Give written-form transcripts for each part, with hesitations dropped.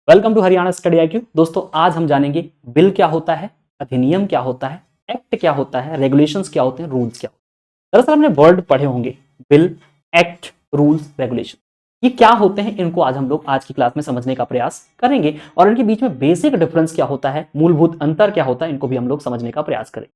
Welcome to Haryana study IQ. दोस्तों आज हम जानेंगे बिल क्या होता है, अधिनियम क्या होता है, एक्ट क्या होता है, रेगुलेशंस क्या होते हैं, रूल्स क्या होते हैं। दरअसल हमने वर्ड पढ़े होंगे बिल, एक्ट, रूल्स, रेगुलेशन। ये क्या होते हैं, इनको आज हम लोग आज की क्लास में समझने का प्रयास करेंगे और इनके बीच में बेसिक डिफरेंस क्या होता है, मूलभूत अंतर क्या होता है, इनको भी हम लोग समझने का प्रयास करेंगे।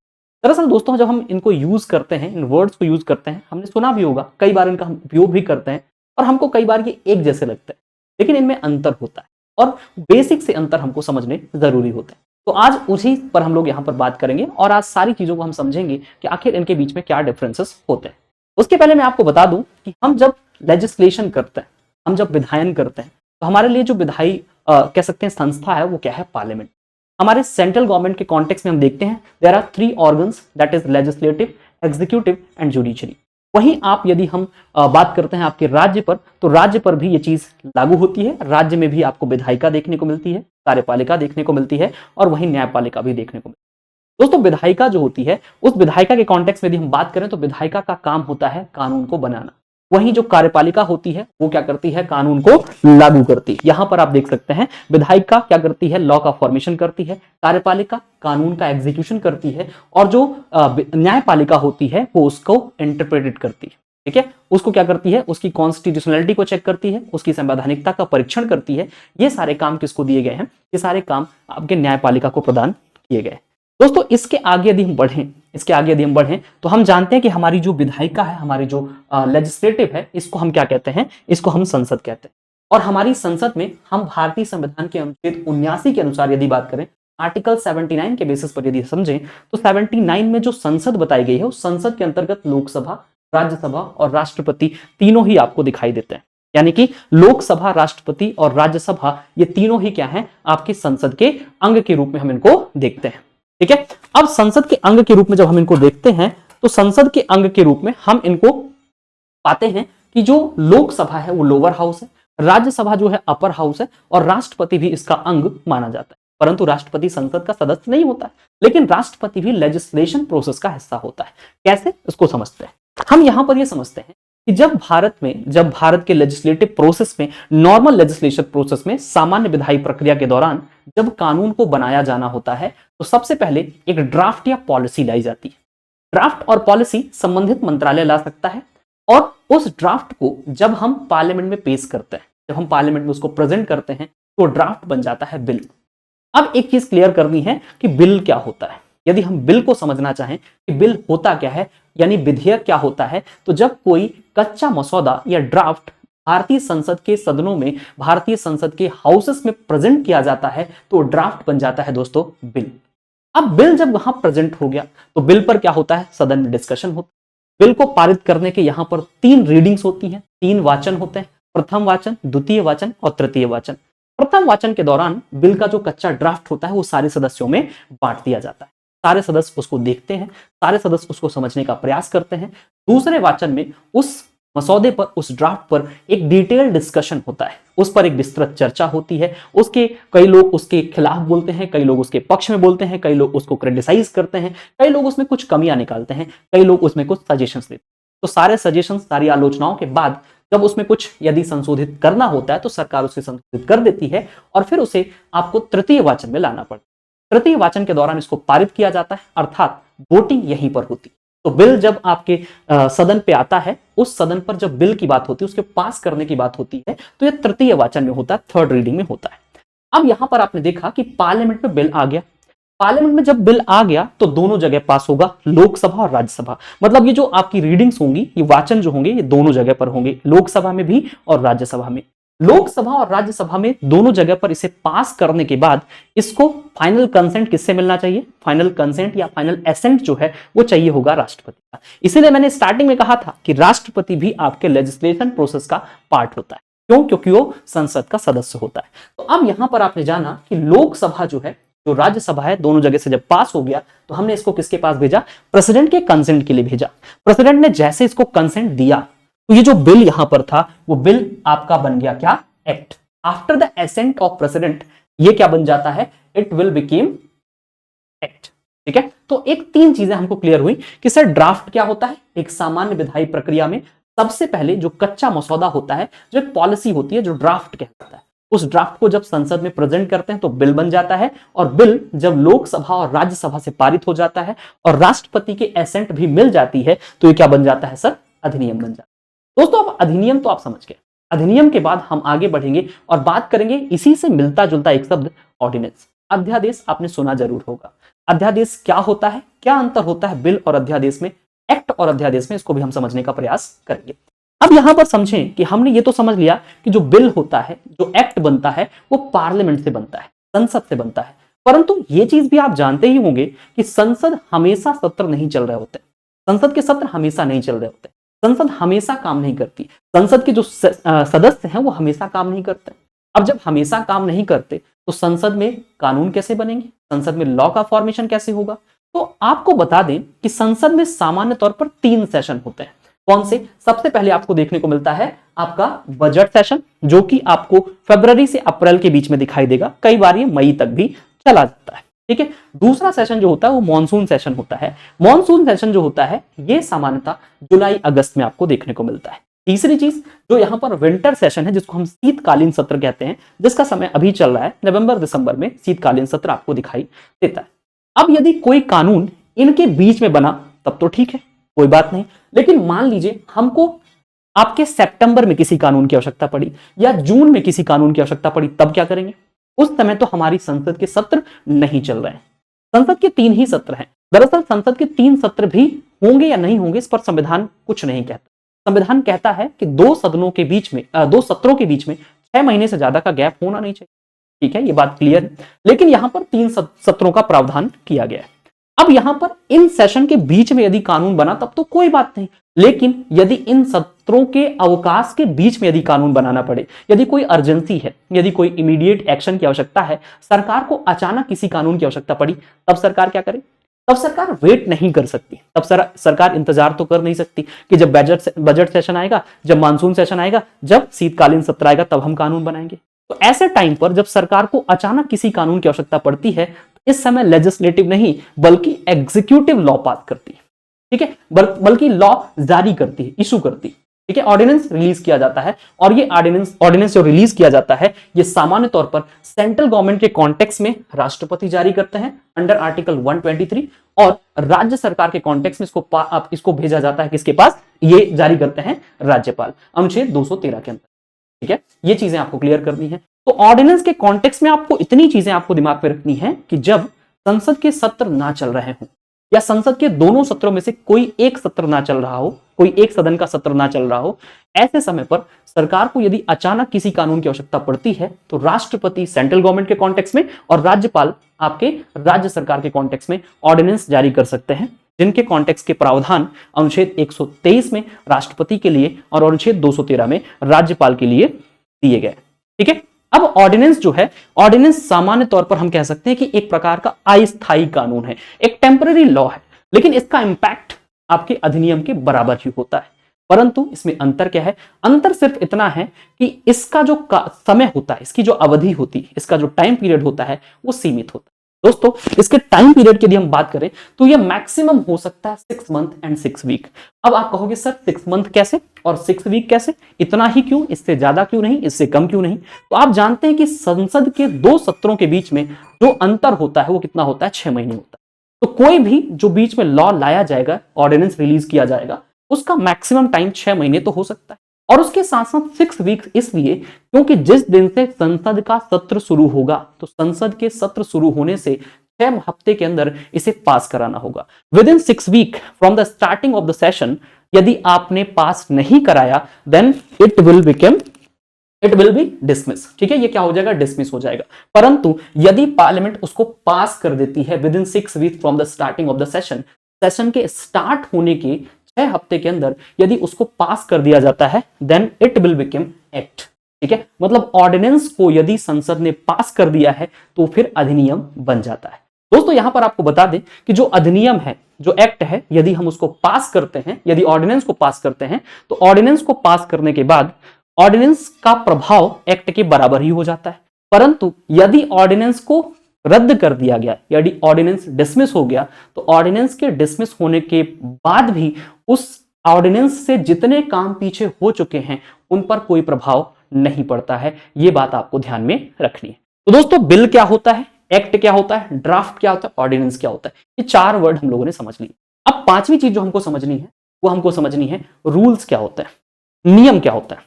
दरअसल दोस्तों जब हम इनको यूज करते हैं, इन वर्ड्स को यूज करते हैं, हमने सुना भी होगा, कई बार इनका हम उपयोग भी करते हैं और हमको कई बार ये एक जैसे लगते हैं, लेकिन इनमें अंतर होता है और बेसिक से अंतर हमको समझने जरूरी होते हैं। तो आज उसी पर हम लोग यहाँ पर बात करेंगे और आज सारी चीजों को हम समझेंगे कि आखिर इनके बीच में क्या डिफरेंसेस होते हैं। उसके पहले मैं आपको बता दूं कि हम जब लेजिस्लेशन करते हैं, हम जब विधायन करते हैं, तो हमारे लिए जो विधायी कह सकते हैं संस्था है वो क्या है, पार्लियामेंट। हमारे सेंट्रल गवर्नमेंट के कॉन्टेक्स्ट में हम देखते हैं there are 3 organs, that is legislative, executive and judiciary. वहीं आप यदि हम बात करते हैं आपके राज्य पर, तो राज्य पर भी ये चीज लागू होती है। राज्य में भी आपको विधायिका देखने को मिलती है, कार्यपालिका देखने को मिलती है और वहीं न्यायपालिका भी देखने को मिलती है। दोस्तों विधायिका जो होती है, उस विधायिका के कॉन्टेक्स्ट में यदि हम बात करें तो विधायिका का काम होता है कानून को बनाना। वहीं जो कार्यपालिका होती है वो क्या करती है, कानून को लागू करती है। यहां पर आप देख सकते हैं विधायिका क्या करती है, लॉ का फॉर्मेशन करती है, कार्यपालिका कानून का एग्जीक्यूशन करती है और जो न्यायपालिका होती है वो उसको इंटरप्रेटेड करती है। ठीक है, उसको क्या करती है, उसकी कॉन्स्टिट्यूशनलिटी को चेक करती है, उसकी संवैधानिकता का परीक्षण करती है। ये सारे काम किसको दिए गए हैं, ये सारे काम आपके न्यायपालिका को प्रदान किए गए। दोस्तों इसके आगे यदि हम बढ़ें तो हम जानते हैं कि हमारी जो विधायिका है, हमारी जो लेजिस्लेटिव है, इसको हम क्या कहते हैं, इसको हम संसद कहते हैं। और हमारी संसद में हम भारतीय संविधान के अनुच्छेद 79 के अनुसार यदि बात करें, आर्टिकल 79 के बेसिस पर यदि समझें तो 79 में जो संसद बताई गई है उस संसद के अंतर्गत लोकसभा, राज्यसभा और राष्ट्रपति तीनों ही आपको दिखाई देते हैं। यानी कि लोकसभा, राष्ट्रपति और राज्यसभा ये तीनों ही क्या हैं, आपकी संसद के अंग के रूप में हम इनको देखते हैं। ठीक है, अब संसद के अंग के रूप में जब हम इनको देखते हैं तो संसद के अंग के रूप में हम इनको पाते हैं कि जो लोकसभा है वो लोअर हाउस है, राज्यसभा जो है अपर हाउस है और राष्ट्रपति भी इसका अंग माना जाता है। परंतु राष्ट्रपति संसद का सदस्य नहीं होता है, लेकिन राष्ट्रपति भी लेजिस्लेशन प्रोसेस का हिस्सा होता है। कैसे, इसको समझते हैं। हम यहां पर ये समझते हैं कि जब भारत के लेजिस्लेटिव प्रोसेस में, नॉर्मल लेजिस्लेशन प्रोसेस में, सामान्य विधायी प्रक्रिया के दौरान जब कानून को बनाया जाना होता है तो सबसे पहले एक ड्राफ्ट या पॉलिसी लाई जाती है। ड्राफ्ट और पॉलिसी संबंधित मंत्रालय ला सकता है और उस ड्राफ्ट को जब हम पार्लियामेंट में पेश करते हैं, जब हम पार्लियामेंट में उसको प्रेजेंट करते हैं तो ड्राफ्ट बन जाता है बिल। अब एक चीज क्लियर करनी है कि बिल क्या होता है। यदि हम बिल को समझना चाहें कि बिल होता क्या है, यानी विधेयक क्या होता है, तो जब कोई कच्चा मसौदा या ड्राफ्ट भारतीय संसद के सदनों में, भारतीय संसद के हाउसेस में प्रेजेंट किया जाता है तो ड्राफ्ट बन जाता है दोस्तों बिल। अब बिल जब वहां प्रेजेंट हो गया तो बिल पर क्या होता है, सदन में डिस्कशन होता है। बिल को पारित करने के यहां पर 3 रीडिंग्स होती हैं, 3 वाचन होते हैं, प्रथम वाचन, द्वितीय वाचन और तृतीय वाचन। प्रथम वाचन के दौरान बिल का जो कच्चा ड्राफ्ट होता है वो सारे सदस्यों में बांट दिया जाता है। सारे सदस्य उसको देखते हैं, सारे सदस्य उसको समझने का प्रयास करते हैं। दूसरे वाचन में उस मसौदे पर, उस ड्राफ्ट पर एक डिटेल डिस्कशन होता है, उस पर एक विस्तृत चर्चा होती है। उसके कई लोग उसके खिलाफ बोलते हैं, कई लोग उसके पक्ष में बोलते हैं, कई लोग उसको क्रिटिसाइज करते हैं, कई लोग उसमें कुछ कमियां निकालते हैं, कई लोग उसमें कुछ सजेशंस देते हैं। तो सारे सजेशंस, सारी आलोचनाओं के बाद जब उसमें कुछ यदि संशोधित करना होता है तो सरकार उसे संशोधित कर देती है और फिर उसे आपको तृतीय वाचन में लाना पड़ता है। तृतीय वाचन के दौरान इसको पारित किया जाता है, अर्थात वोटिंग यहीं पर होती है। तो बिल जब आपके सदन पे आता है, उस सदन पर जब बिल की बात होती है, उसके पास करने की बात होती है, तो यह तृतीय वाचन में होता है, थर्ड रीडिंग में होता है। अब यहां पर आपने देखा कि पार्लियामेंट में बिल आ गया। पार्लियामेंट में जब बिल आ गया तो दोनों जगह पास होगा, लोकसभा और राज्यसभा। मतलब ये जो आपकी रीडिंग्स होंगी, ये वाचन जो होंगे, ये दोनों जगह पर होंगे, लोकसभा में भी और राज्यसभा में। लोकसभा और राज्यसभा में दोनों जगह पर इसे पास करने के बाद इसको फाइनल कंसेंट किससे मिलना चाहिए, फाइनल कंसेंट या फाइनल एसेंट जो है वो चाहिए होगा राष्ट्रपति का। इसीलिए मैंने स्टार्टिंग में कहा था कि राष्ट्रपति भी आपके लेजिस्लेशन प्रोसेस का पार्ट होता है। क्यों? क्योंकि वो संसद का सदस्य होता है। तो अब यहां पर आपने जाना कि लोकसभा जो है, जो राज्यसभा है, दोनों जगह से जब पास हो गया तो हमने इसको किसके पास भेजा, प्रेसिडेंट के कंसेंट के लिए भेजा। प्रेसिडेंट ने जैसे इसको कंसेंट दिया तो ये जो बिल यहां पर था वो बिल आपका बन गया क्या, act. After the ascent of president ये क्या बन जाता है, इट विल बिकेम एक्ट। ठीक है, तो एक 3 चीजें हमको क्लियर हुई कि सर ड्राफ्ट क्या होता है। एक सामान्य विधायी प्रक्रिया में सबसे पहले जो कच्चा मसौदा होता है, जो एक पॉलिसी होती है, जो ड्राफ्ट कहलाता है, उस ड्राफ्ट को जब संसद में प्रेजेंट करते हैं तो बिल बन जाता है, और बिल जब लोकसभा और राज्यसभा से पारित हो जाता है और राष्ट्रपति के एसेंट भी मिल जाती है तो ये क्या बन जाता है सर, अधिनियम बन जाता है। दोस्तों अब अधिनियम तो आप समझ गए। अधिनियम के बाद हम आगे बढ़ेंगे और बात करेंगे इसी से मिलता जुलता एक शब्द, ऑर्डिनेंस। अध्यादेश आपने सुना जरूर होगा। अध्यादेश क्या होता है, क्या अंतर होता है बिल और अध्यादेश में, एक्ट और अध्यादेश में, इसको भी हम समझने का प्रयास करेंगे। अब यहां पर समझें कि हमने ये तो समझ लिया कि जो बिल होता है, जो एक्ट बनता है, वो पार्लियामेंट से बनता है, संसद से बनता है। परंतु ये चीज भी आप जानते ही होंगे कि संसद हमेशा सत्र नहीं चल रहे होते, संसद के सत्र हमेशा नहीं चल रहे होते, संसद हमेशा काम नहीं करती, संसद के जो सदस्य हैं वो हमेशा काम नहीं करते। अब जब हमेशा काम नहीं करते तो संसद में कानून कैसे बनेंगे, संसद में लॉ का फॉर्मेशन कैसे होगा। तो आपको बता दें कि संसद में सामान्य तौर पर 3 सेशन होते हैं। कौन से? सबसे पहले आपको देखने को मिलता है आपका बजट सेशन, जो कि आपको फरवरी से अप्रैल के बीच में दिखाई देगा, कई बार ये मई तक भी चला जाता है, ठीक है। दूसरा सेशन जो होता है वो मॉनसून सेशन होता है। मॉनसून सेशन जो होता है ये सामान्यतः जुलाई अगस्त में आपको देखने को मिलता है। तीसरी चीज जो यहां पर विंटर सेशन है, जिसको हम शीतकालीन सत्र कहते हैं, जिसका समय अभी चल रहा है, नवंबर दिसंबर में शीतकालीन सत्र आपको दिखाई देता है। अब यदि कोई कानून इनके बीच में बना तब तो ठीक है, कोई बात नहीं। लेकिन मान लीजिए हमको आपके सितंबर में किसी कानून की आवश्यकता पड़ी या जून में किसी कानून की आवश्यकता पड़ी, तब क्या करेंगे? उस समय तो हमारी संसद के सत्र नहीं चल रहे हैं। संसद के 3 ही सत्र हैं। दरअसल संसद के 3 सत्र भी होंगे या नहीं होंगे इस पर संविधान कुछ नहीं कहता। संविधान कहता है कि 2 सदनों के बीच में 2 सत्रों के बीच में 6 महीने से ज्यादा का गैप होना नहीं चाहिए, ठीक है, ये बात क्लियर है। लेकिन यहां पर 3 सत्रों का प्रावधान किया गया है। अब यहां पर इन सेशन के बीच में यदि कानून बना तब तो कोई बात नहीं, लेकिन यदि इन सत्रों के अवकाश के बीच में यदि कानून बनाना पड़े, यदि कोई अर्जेंसी है, यदि कोई इमीडिएट एक्शन की आवश्यकता है, सरकार को अचानक किसी कानून की आवश्यकता पड़ी, तब सरकार क्या करे? तब सरकार वेट नहीं कर सकती, तब सरकार इंतजार तो कर नहीं सकती कि जब बजट सेशन आएगा, जब मानसून सेशन आएगा, जब शीतकालीन सत्र आएगा, तब हम कानून बनाएंगे। तो ऐसे टाइम पर जब सरकार को अचानक किसी कानून की आवश्यकता पड़ती है, इस समय लेजिस्लेटिव नहीं बल्कि एग्जीक्यूटिव लॉ पास करती है, ठीक है, बल्कि लॉ जारी करती है, इशू करती है, ठीक है, ऑर्डिनेंस रिलीज किया जाता है। और ये ऑर्डिनेंस जो रिलीज किया जाता है ये सामान्य तौर पर सेंट्रल गवर्नमेंट के कॉन्टेक्स्ट में राष्ट्रपति जारी करते हैं अंडर आर्टिकल 123, और राज्य सरकार के कॉन्टेक्स्ट में इसको भेजा जाता है किसके पास? ये जारी करते हैं राज्यपाल, अनुच्छेद 213 के अंदर, ठीक है। ये चीजें आपको क्लियर करनी है। तो ऑर्डिनेंस के कॉन्टेक्स्ट में आपको इतनी चीजें आपको दिमाग में रखनी है कि जब संसद के सत्र ना चल रहे हों या संसद के दोनों सत्रों में से कोई एक सत्र ना चल रहा हो, कोई एक सदन का सत्र ना चल रहा हो, ऐसे समय पर सरकार को यदि अचानक किसी कानून की आवश्यकता पड़ती है तो राष्ट्रपति सेंट्रल गवर्नमेंट के कॉन्टेक्स्ट में और राज्यपाल आपके राज्य सरकार के कॉन्टेक्स्ट में ऑर्डिनेंस जारी कर सकते हैं, जिनके कॉन्टेक्स्ट के प्रावधान अनुच्छेद 123 में राष्ट्रपति के लिए और अनुच्छेद 213 में राज्यपाल के लिए दिए गए, ठीक है। अब ऑर्डिनेंस जो है, ऑर्डिनेंस सामान्य तौर पर हम कह सकते हैं कि एक प्रकार का अस्थायी कानून है, एक टेम्पररी लॉ है, लेकिन इसका इंपैक्ट आपके अधिनियम के बराबर ही होता है। परंतु इसमें अंतर क्या है? अंतर सिर्फ इतना है कि इसका जो समय होता है, इसकी जो अवधि होती है, इसका जो टाइम पीरियड होता है वो सीमित होता है। दोस्तों इसके टाइम पीरियड की यदि हम बात करें तो ये मैक्सिमम हो सकता है 6 मंथ एंड 6 वीक। अब आप कहोगे सर 6 मंथ कैसे और 6 वीक कैसे, इतना ही क्यों, इससे ज्यादा क्यों नहीं, इससे कम क्यों नहीं? तो आप जानते हैं कि संसद के 2 सत्रों के बीच में जो अंतर होता है वो कितना होता है? 6 महीने होता है। तो कोई भी जो बीच में लॉ लाया जाएगा, ऑर्डिनेंस रिलीज किया जाएगा, उसका मैक्सिमम टाइम 6 महीने तो हो सकता है। और उसके साथ साथ 6 वीक्स इसलिए क्योंकि जिस दिन से संसद का सत्र शुरू होगा तो संसद के सत्र शुरू होने से 6 हफ्ते के अंदर इसे पास कराना होगा। Within 6 week from the starting of the session यदि आपने पास नहीं कराया then it will be dismiss, ठीक है, ये क्या हो जाएगा? डिसमिस हो जाएगा। परंतु यदि पार्लियामेंट उसको पास कर देती है within 6 week from the starting of the session के स्टार्ट होने के 6 हफ्ते के अंदर यदि उसको पास कर दिया जाता है then it will become act, ठीक है, मतलब ऑर्डिनेंस को यदि संसद ने पास कर दिया है तो फिर अधिनियम बन जाता है। दोस्तों यहां पर आपको बता दें कि जो अधिनियम है, जो एक्ट है, यदि हम उसको पास करते हैं, यदि ऑर्डिनेंस को पास करते हैं तो ऑर्डिनेंस को पास करने के बाद ऑर्डिनेंस का प्रभाव एक्ट के बराबर ही हो जाता है। परंतु यदि ऑर्डिनेंस को रद्द कर दिया गया, यदि ऑर्डिनेंस डिसमिस हो गया तो ऑर्डिनेंस के डिसमिस होने के बाद भी उस ऑर्डिनेंस से जितने काम पीछे हो चुके हैं उन पर कोई प्रभाव नहीं पड़ता है। ये बात आपको ध्यान में रखनी है। तो दोस्तों बिल क्या होता है, एक्ट क्या होता है, ड्राफ्ट क्या होता है, ऑर्डिनेंस क्या होता है, ये 4 वर्ड हम लोगों ने समझ लिए। अब 5वीं चीज जो हमको समझनी है वो हमको समझनी है रूल्स क्या होता है, नियम क्या होता है।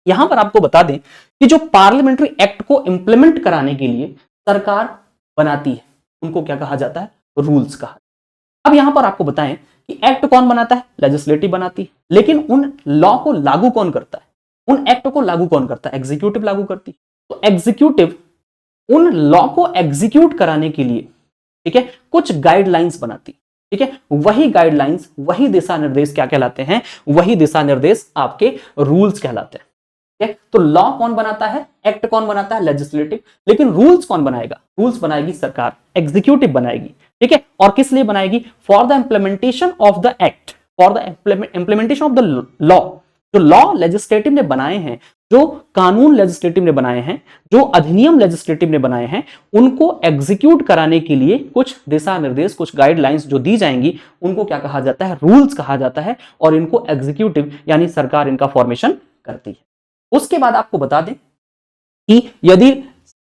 यहां पर आपको बता दें कि जो पार्लियामेंट्री एक्ट को इंप्लीमेंट कराने के लिए सरकार बनाती है उनको क्या कहा जाता है, रूल्स कहा। अब यहां पर आपको बताएं कि एक्ट कौन बनाता है, लेजिस्लेटिव बनाती है, लेकिन उन लॉ को लागू कौन करता है, उन एक्ट को लागू कौन करता है, एग्जीक्यूटिव लागू करती है। तो एग्जीक्यूटिव उन लॉ को एग्जीक्यूट कराने के लिए, ठीक है, कुछ गाइडलाइंस बनाती, ठीक है, वही गाइडलाइंस, वही दिशा निर्देश क्या कहलाते हैं, वही दिशा निर्देश आपके रूल्स कहलाते हैं। ठीक है, तो लॉ कौन बनाता है, एक्ट कौन बनाता है, लेजिस्लेटिव, लेकिन रूल्स कौन बनाएगा, रूल्स बनाएगी सरकार, एग्जीक्यूटिव बनाएगी। ठीक है, और किस लिए बनाएगी, for the implementation of the act, for the implementation of the law. जो लॉ लेजिस्लेटिव ने बनाए हैं, जो कानून लेजिस्लेटिव ने बनाए हैं, जो अधिनियम लेजिस्लेटिव ने बनाए हैं, उनको एग्जीक्यूट कराने के लिए कुछ दिशा निर्देश, कुछ गाइडलाइंस जो दी जाएंगी उनको क्या कहा जाता है, रूल्स कहा जाता है। और इनको एग्जीक्यूटिव यानी सरकार इनका फॉर्मेशन करती है। उसके बाद आपको बता दें कि यदि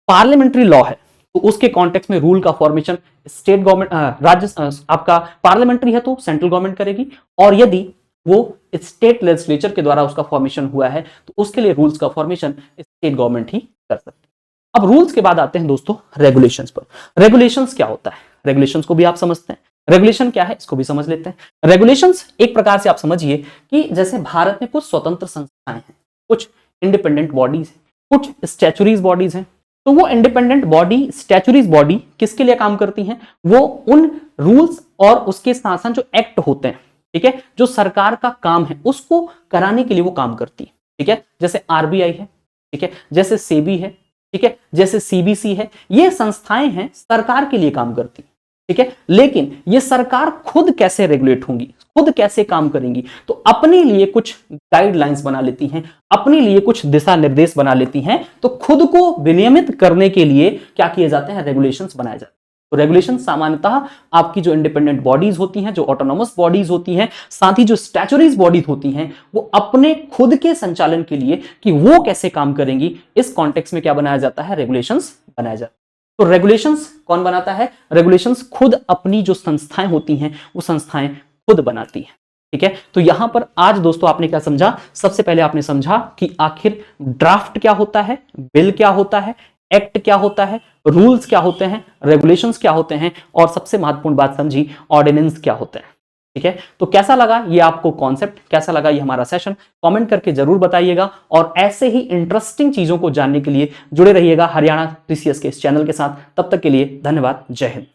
पार्लियामेंट्री लॉ है तो उसके कॉन्टेक्स्ट में रूल का फॉर्मेशन स्टेट गवर्नमेंट, राज्य आपका पार्लियामेंट्री है तो सेंट्रल गवर्नमेंट करेगी, और यदि वो स्टेट लेजिस्लेचर के द्वारा उसका फॉर्मेशन हुआ है तो उसके लिए रूल्स का फॉर्मेशन स्टेट गवर्नमेंट ही कर सकती है। अब रूल्स के बाद आते हैं दोस्तों रेगुलेशंस पर। रेगुलेशंस क्या होता है, रेगुलेशंस को भी आप समझते हैं, रेगुलेशन क्या है इसको भी समझ लेते हैं। रेगुलेशंस एक प्रकार से आप समझिए कि जैसे भारत में कुछ स्वतंत्र संस्थाएं हैं, कुछ इंडिपेंडेंट बॉडीज, कुछ स्टैच्यूरीज बॉडीज हैं। तो वो इंडिपेंडेंट बॉडी, स्टैच्यूरीज बॉडी किसके लिए काम करती हैं, वो उन रूल्स और उसके साथ साथ जो एक्ट होते हैं, ठीक है, जो सरकार का काम है उसको कराने के लिए वो काम करती है। ठीक है, जैसे आरबीआई है, ठीक है, जैसे सेबी है, ठीक है, जैसे सीबीसी है, ये संस्थाएं हैं सरकार के लिए काम करती है। ठीक है, लेकिन ये सरकार खुद कैसे रेगुलेट होंगी, खुद कैसे काम करेंगी, तो अपने लिए कुछ गाइडलाइंस बना लेती हैं, अपने लिए कुछ दिशा निर्देश बना लेती हैं। तो खुद को विनियमित करने के लिए क्या किए जाते हैं, रेगुलेशंस बनाए जाते हैं। तो रेगुलेशन सामान्यतः आपकी जो इंडिपेंडेंट बॉडीज होती हैं, जो ऑटोनोमस बॉडीज होती हैं, साथ ही जो स्टैच्यूरीज बॉडीज होती हैं, वो अपने खुद के संचालन के लिए कि वो कैसे काम करेंगी, इस कॉन्टेक्स्ट में क्या बनाया जाता है, रेगुलेशंस बनाया जाता है। तो रेगुलेशंस कौन बनाता है, रेगुलेशंस खुद अपनी जो संस्थाएं होती हैं वो संस्थाएं खुद बनाती हैं। ठीक है, तो यहां पर आज दोस्तों आपने क्या समझा, सबसे पहले आपने समझा कि आखिर ड्राफ्ट क्या होता है, बिल क्या होता है, एक्ट क्या होता है, रूल्स क्या होते हैं, रेगुलेशंस क्या होते हैं, और सबसे महत्वपूर्ण बात समझी, ऑर्डिनेंस क्या होता है। ठीक है, तो कैसा लगा ये आपको कॉन्सेप्ट, कैसा लगा ये हमारा सेशन, कमेंट करके जरूर बताइएगा। और ऐसे ही इंटरेस्टिंग चीजों को जानने के लिए जुड़े रहिएगा हरियाणा टीसीएस के इस चैनल के साथ। तब तक के लिए धन्यवाद, जय हिंद।